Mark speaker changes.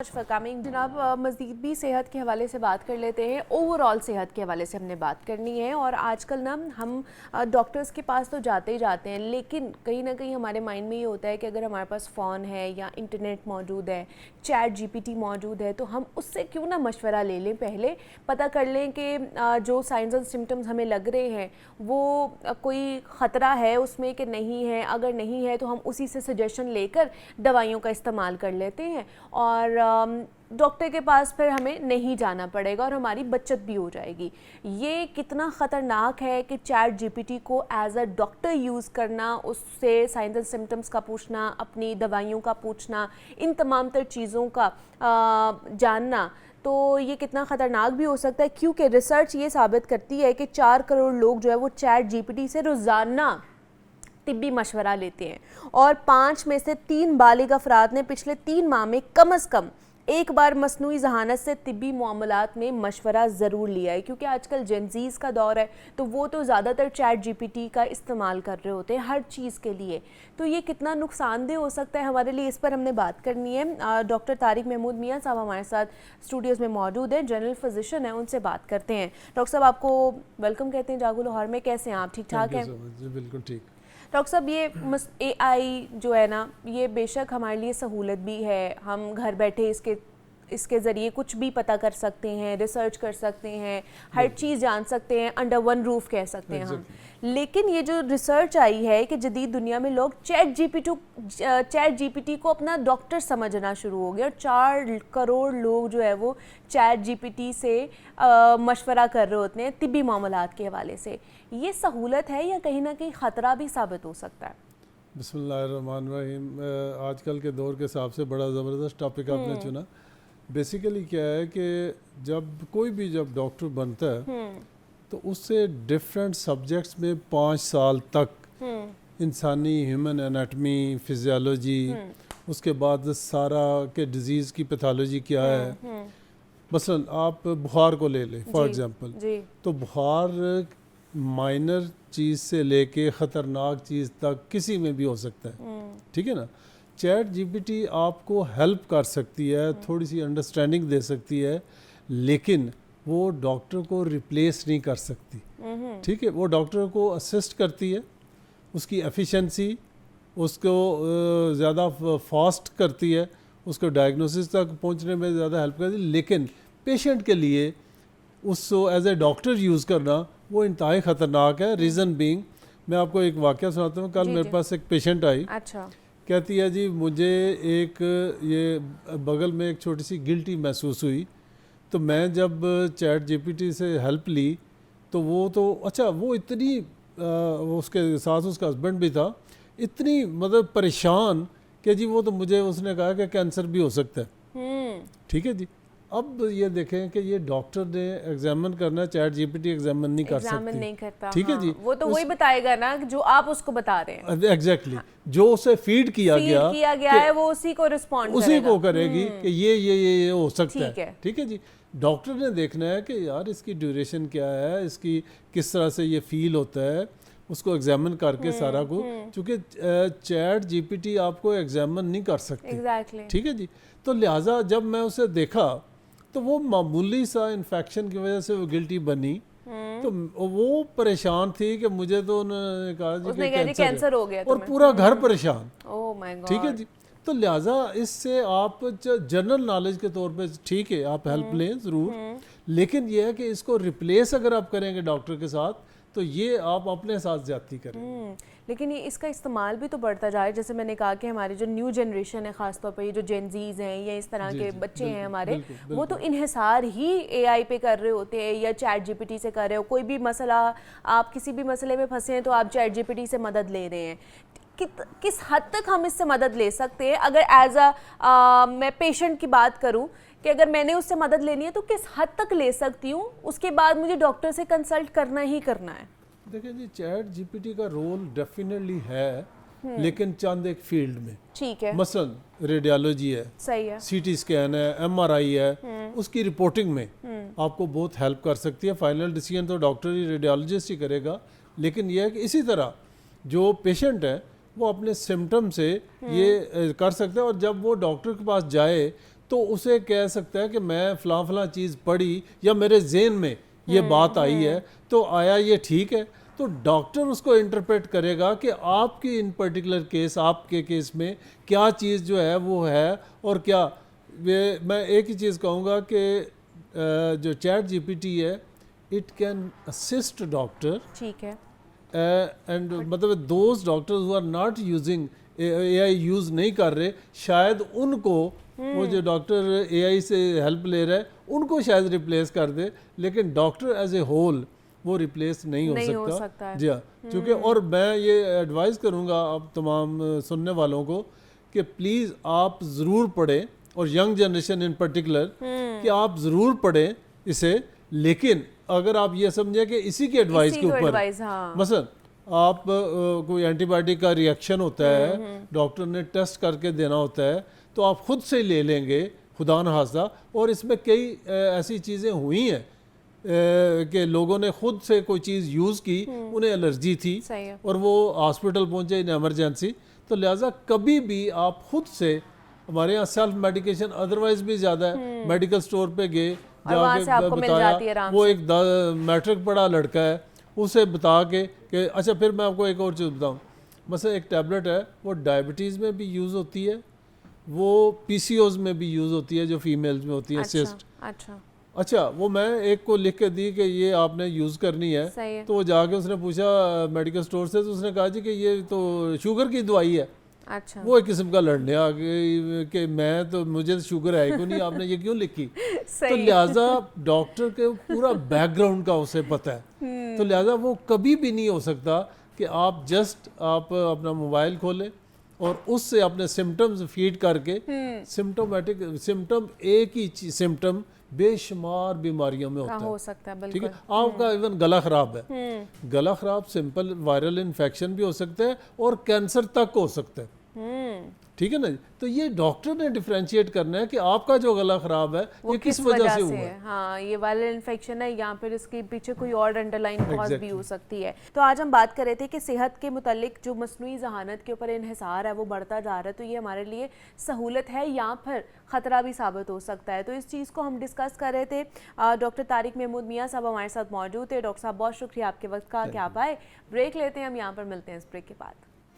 Speaker 1: Coming जनाब, मज़ीद भी सेहत के हवाले से बात कर लेते हैं। ओवरऑल सेहत के हवाले से हमने बात करनी है। और आजकल ना हम डॉक्टर्स के पास तो जाते ही जाते हैं, लेकिन कहीं ना कहीं हमारे माइंड में ये होता है कि अगर हमारे पास फ़ोन है या इंटरनेट मौजूद है, चैट जीपीटी मौजूद है, तो हम उससे क्यों ना मशवरा ले लें, पहले पता कर लें कि जो साइंस एंड सिम्टम्स हमें लग रहे हैं वो कोई ख़तरा है उसमें कि नहीं है। अगर नहीं है तो हम उसी से सजेशन लेकर दवाइयों का इस्तेमाल कर लेते हैं और डॉक्टर के पास फिर हमें नहीं जाना पड़ेगा और हमारी बचत भी हो जाएगी। ये कितना ख़तरनाक है कि चैट जीपीटी को एज अ डॉक्टर यूज़ करना, उससे साइंस एंड सिम्टम्स का पूछना, अपनी दवाइयों का पूछना, इन तमाम तर चीज़ों का जानना, तो ये कितना ख़तरनाक भी हो सकता है। क्योंकि रिसर्च ये साबित करती है कि 4 करोड़ लोग जो है वो चैट जीपीटी से रोज़ाना तिब्बी मशवरा लेते हैं और 5 में से 3 बालिग अफराद ने पिछले 3 माह में कम अज़ कम एक बार मसनूई जहानत से तिब्बी मामलात में मशवरा ज़रूर लिया है। क्योंकि आजकल जेनज़ीज़ का दौर है, तो वो तो ज़्यादातर चैट जीपीटी का इस्तेमाल कर रहे होते हैं हर चीज़ के लिए। तो ये कितना नुकसानदेह हो सकता है हमारे लिए, इस पर हमने बात करनी है। डॉक्टर तारिक महमूद मियाँ साहब हमारे साथ स्टूडियोज़ में मौजूद हैं, जनरल फिजिशियन है, उनसे बात करते हैं। डॉक्टर साहब, आपको वेलकम कहते हैं जागो लाहौर में। कैसे हैं आप? ठीक ठाक हैं?
Speaker 2: बिल्कुल ठीक।
Speaker 1: डॉक्टर साहब, ये AI जो है ना, ये बेशक हमारे लिए सहूलत भी है। हम घर बैठे इसके ज़रिए कुछ भी पता कर सकते हैं, रिसर्च कर सकते हैं, हर चीज़ जान सकते हैं, अंडर वन रूफ कह सकते हैं हम। लेकिन ये जो रिसर्च आई है कि जदीद दुनिया में लोग चैट जीपीटी को अपना डॉक्टर समझना शुरू हो गए और 4 करोड़ लोग जो है वो चैट जीपीटी से मशवरा कर रहे होते हैं तिब्बी मामलात के हवाले से। ये सहूलत है या कहीं ना कहीं ख़तरा भी साबित हो सकता है?
Speaker 2: बिस्मिल्लाहिर्रहमानिर्रहीम। आजकल के दौर के हिसाब से बड़ा ज़बरदस्त टॉपिक आपने चुना। बेसिकली क्या है कि जब डॉक्टर बनता है तो उससे डिफरेंट सब्जेक्ट्स में 5 साल तक इंसानी ह्यूमन एनाटमी, फिजियोलॉजी, उसके बाद सारा के डिज़ीज़ की पैथोलॉजी क्या है। मसलन आप बुखार को ले लें फॉर एग्जांपल, तो बुखार माइनर चीज़ से लेके ख़तरनाक चीज़ तक किसी में भी हो सकता है, ठीक है ना। चैट जीपीटी आपको हेल्प कर सकती है, थोड़ी सी अंडरस्टैंडिंग दे सकती है, लेकिन वो डॉक्टर को रिप्लेस नहीं कर सकती, ठीक है। वो डॉक्टर को असिस्ट करती है, उसकी एफिशिएंसी उसको ज़्यादा फास्ट करती है, उसको डायग्नोसिस तक पहुंचने में ज़्यादा हेल्प करती है। लेकिन पेशेंट के लिए उसको एज ए डॉक्टर यूज़ करना वो इंतहाई ख़तरनाक है। रीज़न बीइंग, मैं आपको एक वाक़या सुनाता हूँ। कल मेरे पास एक पेशेंट आई,
Speaker 1: अच्छा,
Speaker 2: कहती है जी मुझे ये बगल में एक छोटी सी गिल्टी महसूस हुई, तो मैं जब चैट जीपीटी से हेल्प ली तो वो इतनी उसके साथ उसका हस्बैंड भी था, इतनी मतलब परेशान कि जी वो तो मुझे उसने कहा कि कैंसर भी हो सकता है, ठीक है जी। अब ये देखें कि ये डॉक्टर ने एग्जामिन करना, चैट जीपीटी एग्जामिन नहीं कर सकती,
Speaker 1: नहीं करता,
Speaker 2: ठीक है जी।
Speaker 1: वो तो वही बताएगा ना जो आप उसको बता रहे हैं।
Speaker 2: एग्जैक्टली जो उसे फीड किया गया
Speaker 1: है वो उसी को रिस्पॉन्ड
Speaker 2: उसी को करेगी कि ये हो सकता है, ठीक है जी। डॉक्टर ने देखना है कि यार इसकी ड्यूरेशन क्या है, इसकी किस तरह से ये फील होता है, उसको एग्जामिन करके सारा को, क्योंकि चैट जीपीटी आपको एग्जामिन नहीं कर सकती, ठीक है जी। तो लिहाजा जब मैं उसे देखा तो वो मामूली सा इन्फेक्शन की वजह से वो गिल्टी बनी, तो वो परेशान थी कि मुझे तो उन्होंने कहा जी कि कैंसर हो गया और पूरा घर परेशान, ठीक है जी। तो लिहाजा इससे आप जनरल नॉलेज के तौर पे ठीक है आप हेल्प लें ज़रूर, लेकिन यह है कि इसको रिप्लेस अगर आप करेंगे डॉक्टर के साथ तो ये आप अपने साथ ज्यादती करें।
Speaker 1: लेकिन ये इसका इस्तेमाल भी तो बढ़ता जा रहा है। जैसे मैंने कहा कि हमारी जो न्यू जनरेशन है, ख़ासतौर पर ये जो जेनजीज़ हैं या इस तरह के बच्चे हैं हमारे, वो तो इन्हिसार ही AI पे कर रहे होते हैं या चैट जीपीटी से कर रहे हो। कोई भी मसला, आप किसी भी मसले में फंसे हैं तो आप चैट जीपीटी से मदद ले रहे हैं। किस हद तक हम इससे मदद ले सकते हैं? अगर मैं पेशेंट की बात करूं कि अगर मैंने उससे मदद लेनी है तो किस हद तक ले सकती हूं, उसके बाद मुझे डॉक्टर से कंसल्ट करना ही करना है?
Speaker 2: देखिए जी, चैट जीपीटी का रोल डेफिनेटली है, लेकिन चंद एक फील्ड में, ठीक है। मसलन रेडियोलॉजी है, सही है, सीटी स्कैन है, MRI है, उसकी रिपोर्टिंग में आपको बहुत हेल्प कर सकती है। फाइनल डिसीजन तो डॉक्टर ही, रेडियोलॉजिस्ट ही करेगा, लेकिन यह है कि इसी तरह जो पेशेंट है वो अपने सिम्टम से ये कर सकते हैं। और जब वो डॉक्टर के पास जाए तो उसे कह सकता है कि मैं फ़लाँ फ़लाँ चीज़ पढ़ी या मेरे ज़हन में ये बात आई है, तो आया ये ठीक है, तो डॉक्टर उसको इंटरप्रेट करेगा कि आपकी इन पर्टिकुलर केस, आपके केस में क्या चीज़ जो है वो है और क्या। मैं एक ही चीज़ कहूँगा कि जो चैट जीपीटी है, इट कैन असिस्ट डॉक्टर
Speaker 1: ठीक है।
Speaker 2: एंड मतलब those doctors who are not using AI, use नहीं कर रहे, शायद उनको वो जो डॉक्टर एआई से हेल्प ले रहा है उनको शायद रिप्लेस कर दे, लेकिन डॉक्टर एज ए होल वो रिप्लेस नहीं हो सकता
Speaker 1: है।
Speaker 2: जी हाँ, क्योंकि और मैं ये एडवाइस करूँगा आप तमाम सुनने वालों को कि प्लीज़ आप ज़रूर पढ़ें, और यंग जनरेशन इन पर्टिकुलर, कि आप ज़रूर पढ़ें इसे, लेकिन अगर आप ये समझें कि इसी की एडवाइस के ऊपर,
Speaker 1: हाँ।
Speaker 2: मसलन आप कोई एंटीबायोटिक का रिएक्शन होता है, डॉक्टर ने टेस्ट करके देना होता है, तो आप खुद से ले लेंगे खुदा न खास्ता, और इसमें कई ऐसी चीज़ें हुई हैं कि लोगों ने खुद से कोई चीज़ यूज़ की, उन्हें एलर्जी थी और वो हॉस्पिटल पहुंचे इन एमरजेंसी। तो लिहाजा कभी भी आप खुद से, हमारे यहाँ सेल्फ मेडिकेशन अदरवाइज भी ज़्यादा है, मेडिकल स्टोर पे गए, जाके बताया, वो एक मैट्रिक पढ़ा लड़का है, उसे बता के कि अच्छा, फिर मैं आपको एक और चीज़ बताऊँ, मसलन एक टैबलेट है, वो डायबिटीज़ में भी यूज़ होती है, वो पीसीओज में भी यूज़ होती है जो फीमेल्स में होती है, सिस्ट। अच्छा, वो मैं एक को लिख के दी कि ये आपने यूज़ करनी है, तो वो जाके उसने पूछा मेडिकल स्टोर से, तो उसने कहा जी कि ये तो शुगर की दवाई है। अच्छा। वो एक किस्म का लड़ने आ गए कि मैं तो, मुझे तो शुगर है को नहीं, आपने ये क्यों लिखी। तो लिहाजा डॉक्टर के पूरा बैकग्राउंड का उसे पता है, तो लिहाजा वो कभी भी नहीं हो सकता कि आप जस्ट आप अपना मोबाइल खोलें और उससे अपने सिम्टम्स फीड करके, सिम्टोमेटिक सिम्टम, एक ही सिम्टम बेशुमार बीमारियों में होता
Speaker 1: हो सकता है,
Speaker 2: ठीक है। आपका इवन गला खराब है, गला खराब सिंपल वायरल इन्फेक्शन भी हो सकता है और कैंसर तक हो सकता है, ठीक है ना। तो ये डॉक्टर ने डिफरेंशिएट करना है कि आपका जो गला खराब है ये किस वजह से हुआ है।
Speaker 1: हाँ, ये वायरल इन्फेक्शन है या फिर इसके पीछे कोई और अंडरलाइन कॉज भी हो सकती है। तो आज हम बात कर रहे थे कि सेहत के मुतालिक जो मसनूई ज़हानत के ऊपर इन्हिसार है वो बढ़ता जा रहा है, तो ये हमारे लिए सहूलत है या फिर ख़तरा भी साबित हो सकता है। तो इस चीज़ को हम डिस्कस कर रहे थे। डॉक्टर तारिक महमूद मियाँ साहब हमारे साथ मौजूद थे। डॉक्टर साहब बहुत शुक्रिया आपके वक्त का कि आप आए। ब्रेक लेते हैं हम, यहाँ पर मिलते हैं इस ब्रेक के बाद।